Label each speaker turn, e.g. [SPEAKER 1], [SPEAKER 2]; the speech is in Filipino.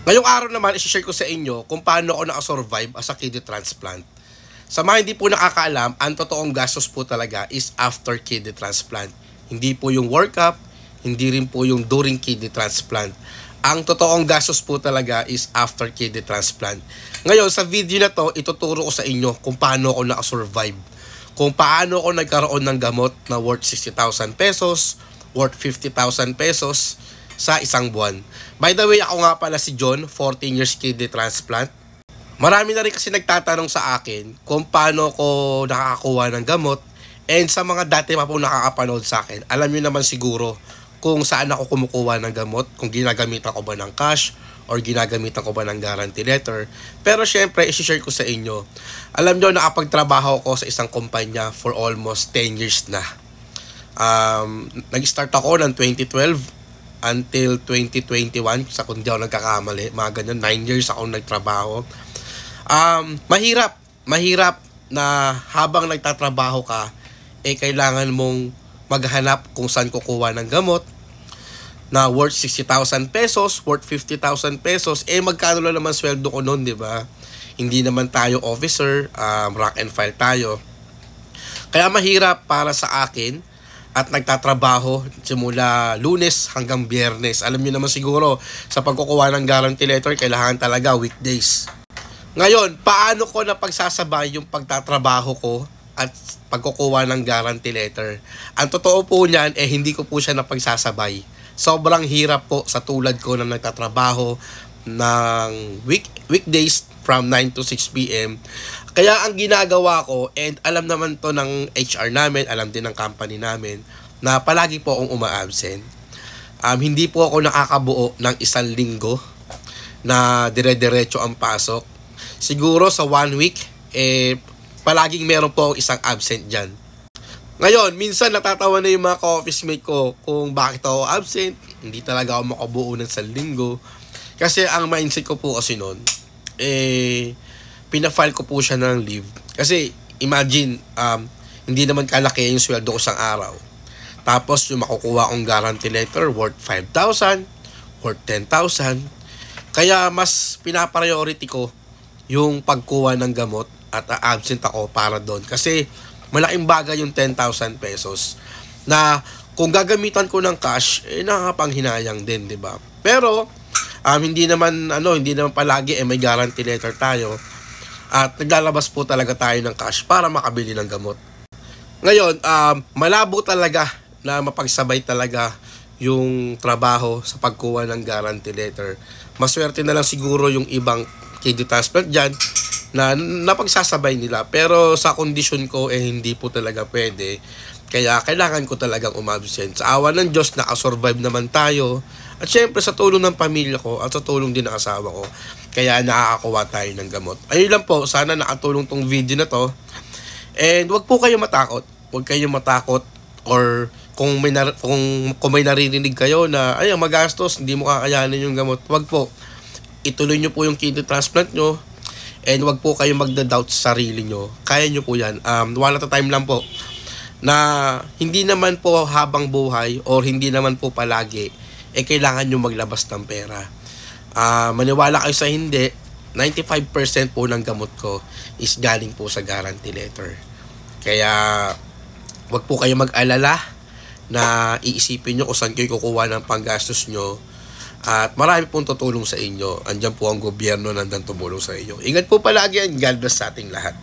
[SPEAKER 1] Ngayong araw naman, isi-share ko sa inyo kung paano ako nakasurvive as a kidney transplant. Sa mga hindi po nakakaalam, ang totoong gastos po talaga is after kidney transplant. Hindi po yung workup, hindi rin po yung during kidney transplant. Ang totoong gastos po talaga is after kidney transplant. Ngayon, sa video na to, ituturo ko sa inyo kung paano ako nakasurvive. Kung paano ako nagkaroon ng gamot na worth 60,000 pesos, worth 50,000 pesos sa isang buwan. By the way, ako nga pala si John, 14 years kidney transplant. Marami na rin kasi nagtatanong sa akin kung paano ko nakakakuha ng gamot. And sa mga dati pa po nakakapanood sa akin, alam nyo naman siguro kung saan ako kumukuha ng gamot, kung ginagamitan ko ba ng cash or ginagamitan ko ba ng guarantee letter. Pero syempre, isi-share ko sa inyo. Alam nyo, nakapagtrabaho ko sa isang kumpanya for almost 10 years na. Nag-start ako ng 2012 until 2021, sa kung di ako nagkakamali, mga ganyan, 9 years ako nagtrabaho. Mahirap na habang nagtatrabaho ka, kailangan mong maghanap kung saan kukuha ng gamot na worth 60,000 pesos, worth 50,000 pesos, magkano lang naman sweldo ko noon, di ba? Hindi naman tayo officer, rank and file tayo. Kaya mahirap para sa akin at nagtatrabaho simula Lunes hanggang Biyernes. Alam niyo naman siguro, sa pagkukuha ng guarantee letter, kailangan talaga weekdays. Ngayon, paano ko napagsasabay yung pagtatrabaho ko at pagkukuha ng guarantee letter? Ang totoo po niyan, hindi ko po siya napagsasabay. Sobrang hirap po sa tulad ko na nagtatrabaho ng weekdays from 9 to 6 p.m. Kaya ang ginagawa ko, and alam naman to ng HR namin, alam din ng company namin, na palagi po akong uma-absent. Hindi po ako nakakabuo ng isang linggo na dire-diretso ang pasok. Siguro sa 1 week, palaging meron po akong isang absent dyan. Ngayon, minsan natatawa na yung mga ka-office mate ko kung bakit ako absent. Hindi talaga ako makabuo ng isang linggo. Kasi ang mindset ko po kasi noon, pinafile ko po siya ng leave. Kasi imagine, hindi naman kalaki yung sweldo ko sa araw. Tapos yung makukuha kong guarantee letter worth 5,000, worth 10,000. Kaya mas pinapriority ko yung pagkuha ng gamot at absent ako para doon. Kasi malaking bagay yung 10,000 pesos na kung gagamitan ko ng cash, nakakapanghinayang din, di ba? Pero hindi naman palagi may guarantee letter tayo at naglalabas po talaga tayo ng cash para makabili ng gamot. Ngayon, malabo talaga na mapagsabay talaga yung trabaho sa pagkuha ng guarantee letter. Maswerte na lang siguro yung ibang kidney transplant dyan na napagsasabay nila, pero sa kondisyon ko hindi po talaga pwede. Kaya kailangan ko talagang umabsent. Sa awa ng Diyos, nakasurvive naman tayo. At syempre sa tulong ng pamilya ko at sa tulong din ng asawa ko, kaya nakakakuha tayo ng gamot. Ayun lang po, sana nakatulong tong video na to. And wag po kayo matakot. Wag kayo matakot, or kung may naririnig kayo na ay magastos, hindi mo kakayanin yung gamot, wag po. Ituloy nyo po yung kidney transplant nyo. And wag po kayo magda-doubt sa sarili nyo. Kaya nyo po yan. One at a time lang po. Na hindi naman po habang buhay or hindi naman po palagi kailangan nyo maglabas ng pera. Maniwala kayo sa hindi, 95% po ng gamot ko is galing po sa guarantee letter. Kaya wag po kayo mag-alala na iisipin nyo kung saan kayo kukuha ng panggastos nyo. At marami pong tutulong sa inyo. Andyan po ang gobyerno nandang tumulong sa inyo. Ingat po palagi, and God bless sa ating lahat.